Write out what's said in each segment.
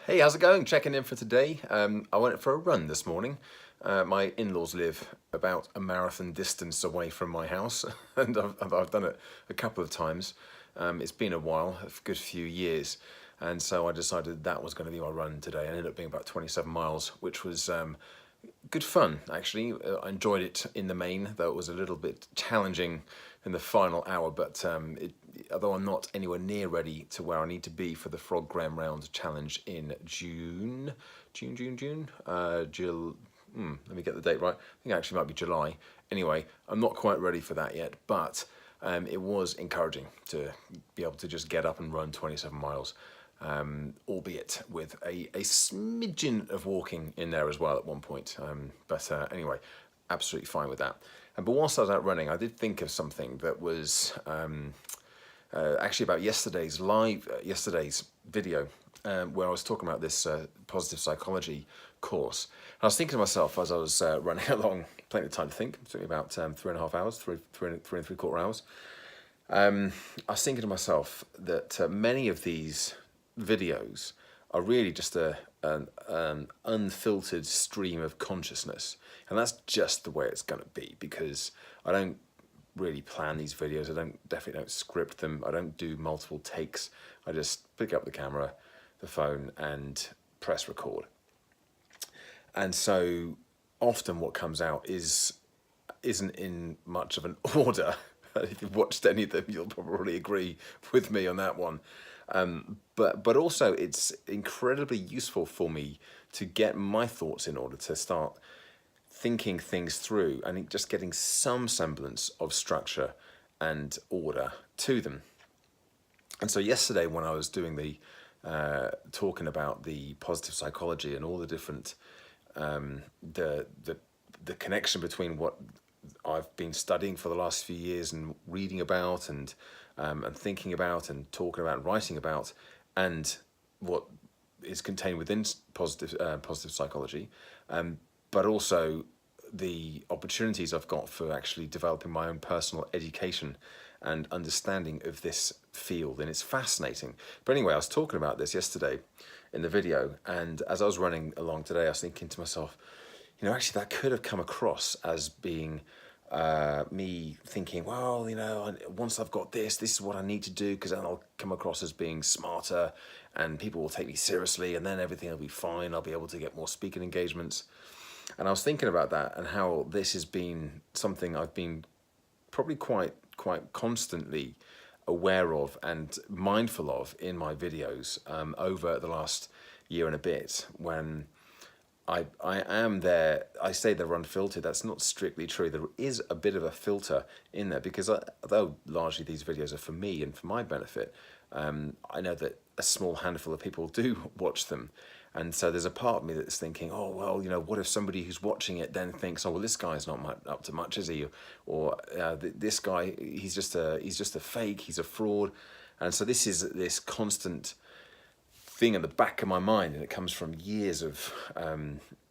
Hey, how's it going? Checking in for today. I went for a run this morning. My in-laws live about a marathon distance away from my house, and I've done it a couple of times. It's been a while, a good few years, and so I decided that was going to be my run today. It ended up being about 27 miles, which was good fun, actually. I enjoyed it in the main, though it was a little bit challenging in the final hour, but although I'm not anywhere near ready to where I need to be for the Frog Graham Round Challenge in June. Let me get the date right. I think it actually might be July. Anyway, I'm not quite ready for that yet, but it was encouraging to be able to just get up and run 27 miles. Albeit with a smidgen of walking in there as well at one point. But anyway, absolutely fine with that. But whilst I was out running, I did think of something that was actually about yesterday's video, where I was talking about this positive psychology course. And I was thinking to myself as I was running along, plenty of time to think. It took me about 3.5 hours, three and 3/4 hours. I was thinking to myself that many of these videos are really just an unfiltered stream of consciousness, and that's just the way it's going to be, because I don't really plan these videos. I definitely don't script them. I don't do multiple takes. I just pick up the camera, the phone, and press record. And so often what comes out isn't in much of an order. If you've watched any of them, you'll probably agree with me on that one. But also it's incredibly useful for me to get my thoughts in order, to start thinking things through and just getting some semblance of structure and order to them. And so yesterday, when I was doing the talking about the positive psychology and all the different the connection between what I've been studying for the last few years and reading about and thinking about and talking about and writing about, and what is contained within positive psychology, but also the opportunities I've got for actually developing my own personal education and understanding of this field, and it's fascinating. But anyway, I was talking about this yesterday in the video, and as I was running along today, I was thinking to myself, actually that could have come across as being me thinking, well, once I've got this is what I need to do, because then I'll come across as being smarter and people will take me seriously, and then everything will be fine. I'll be able to get more speaking engagements. And I was thinking about that and how this has been something I've been probably quite constantly aware of and mindful of in my videos over the last year and a bit. When I am there, I say they're unfiltered. That's not strictly true. There is a bit of a filter in there, because although largely these videos are for me and for my benefit, I know that a small handful of people do watch them. And so there's a part of me that's thinking, oh, well, what if somebody who's watching it then thinks, oh, well, this guy's not up to much, is he? Or this guy, he's just a fake, he's a fraud. And so this is this constant thing in the back of my mind, and it comes from years of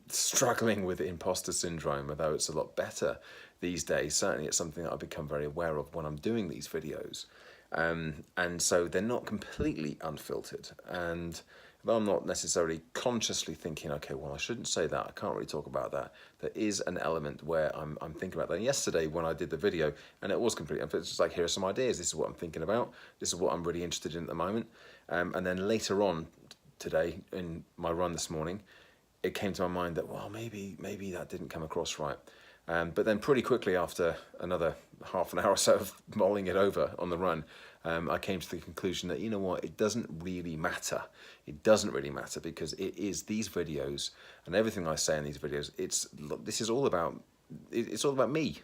struggling with imposter syndrome, although it's a lot better these days. Certainly it's something that I've become very aware of when I'm doing these videos. And so they're not completely unfiltered. And though I'm not necessarily consciously thinking, okay, well, I shouldn't say that, I can't really talk about that, there is an element where I'm thinking about that. And yesterday when I did the video, and it was completely, it's just like, here are some ideas, this is what I'm thinking about, this is what I'm really interested in at the moment. And then later on today, in my run this morning, it came to my mind that, well, maybe that didn't come across right. But then pretty quickly, after another half an hour or so of mulling it over on the run, I came to the conclusion that, it doesn't really matter. It doesn't really matter, because it is these videos and everything I say in these videos, it's all about me.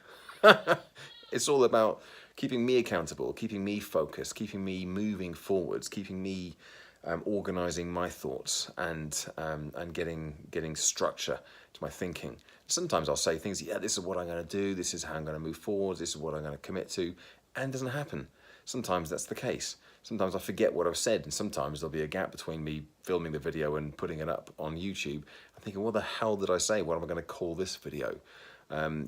It's all about keeping me accountable, keeping me focused, keeping me moving forwards, keeping me organizing my thoughts and getting structure to my thinking. Sometimes I'll say things, yeah, this is what I'm going to do, this is how I'm going to move forward, this is what I'm going to commit to, and it doesn't happen. Sometimes that's the case. Sometimes I forget what I've said, and sometimes there'll be a gap between me filming the video and putting it up on YouTube. I'm thinking, what the hell did I say? What am I going to call this video?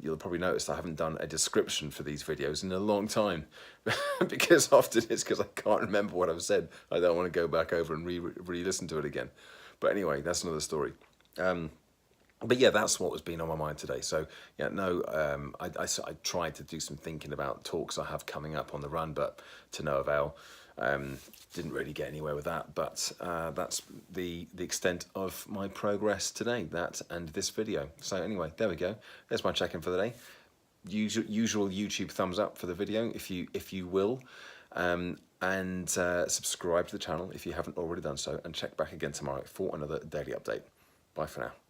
You'll probably notice I haven't done a description for these videos in a long time because often it's because I can't remember what I've said. I don't want to go back over and re-listen to it again. But anyway, that's another story. But yeah, that's what was been on my mind today. So yeah, no, I tried to do some thinking about talks I have coming up on the run, but to no avail. Didn't really get anywhere with that, but that's the extent of my progress today, that and this video. So anyway, there we go. There's my check-in for the day. Usual YouTube thumbs up for the video if you will, and subscribe to the channel if you haven't already done so, and check back again tomorrow for another daily update. Bye for now.